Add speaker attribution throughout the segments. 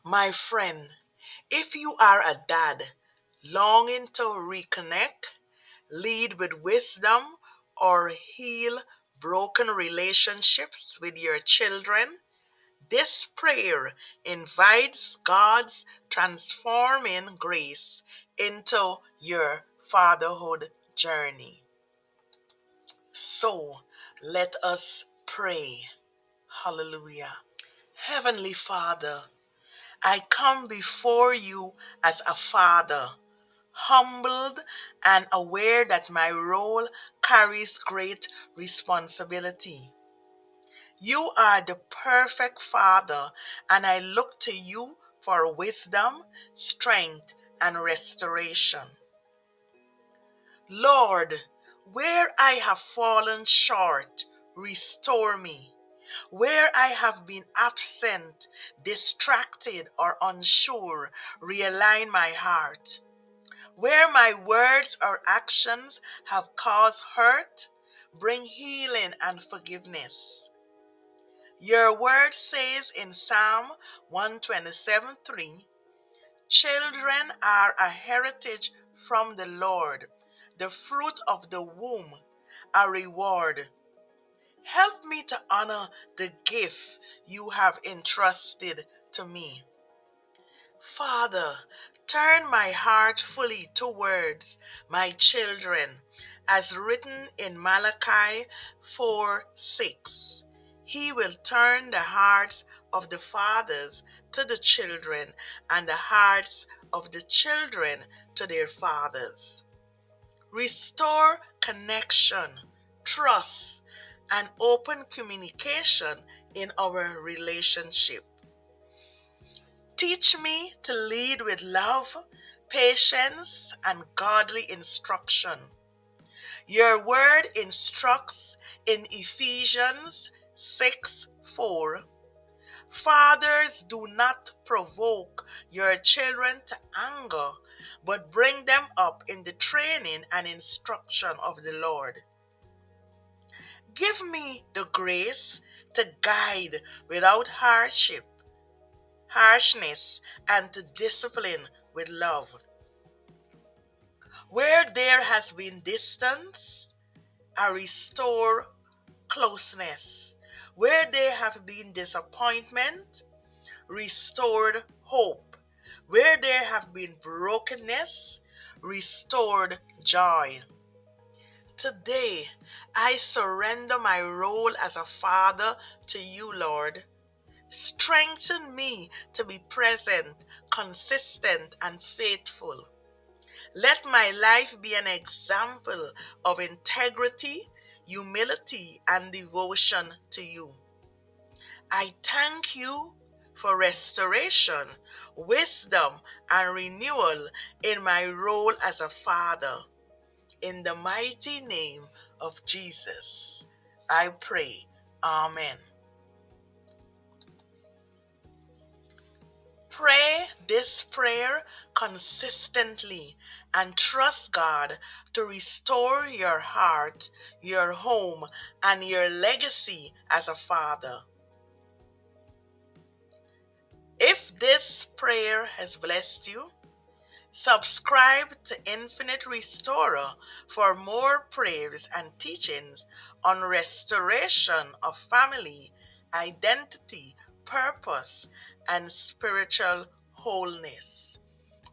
Speaker 1: My friend, if you are a dad longing to reconnect, lead with wisdom, or heal broken relationships with your children, this prayer invites God's transforming grace into your fatherhood journey. So let us pray. Hallelujah. Heavenly Father, I come before you as a father, humbled and aware that my role carries great responsibility. You are the perfect Father, and I look to you for wisdom, strength, and restoration. Lord, where I have fallen short, restore me. Where I have been absent, distracted, or unsure, realign my heart. Where my words or actions have caused hurt, bring healing and forgiveness. Your word says in Psalm 127:3, children are a heritage from the Lord, the fruit of the womb, a reward. Help me to honor the gift you have entrusted to me. Father, turn my heart fully towards my children, as written in Malachi 4:6. He will turn the hearts of the fathers to the children, and the hearts of the children to their fathers. Restore connection, trust, and open communication in our relationship. Teach me to lead with love, patience, and godly instruction. Your word instructs in Ephesians 6:4. Fathers, do not provoke your children to anger, but bring them up in the training and instruction of the Lord. Give me the grace to guide without harshness, and to discipline with love. Where there has been distance, I restore closeness. Where there have been disappointment, restored hope. Where there have been brokenness, restored joy. Today, I surrender my role as a father to you, Lord. Strengthen me to be present, consistent, and faithful. Let my life be an example of integrity, humility, and devotion to you. I thank you for restoration, wisdom, and renewal in my role as a father. In the mighty name of Jesus, I pray. Amen. Pray this prayer consistently and trust God to restore your heart, your home, and your legacy as a father. If this prayer has blessed you, subscribe to Infinite Restorer for more prayers and teachings on restoration of family, identity, purpose, and spiritual wholeness.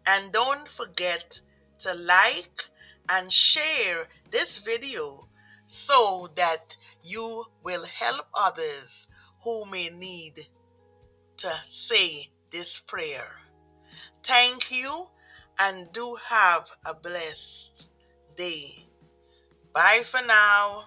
Speaker 1: And don't forget to like and share this video so that you will help others who may need to say this prayer. Thank you, and do have a blessed day. Bye for now.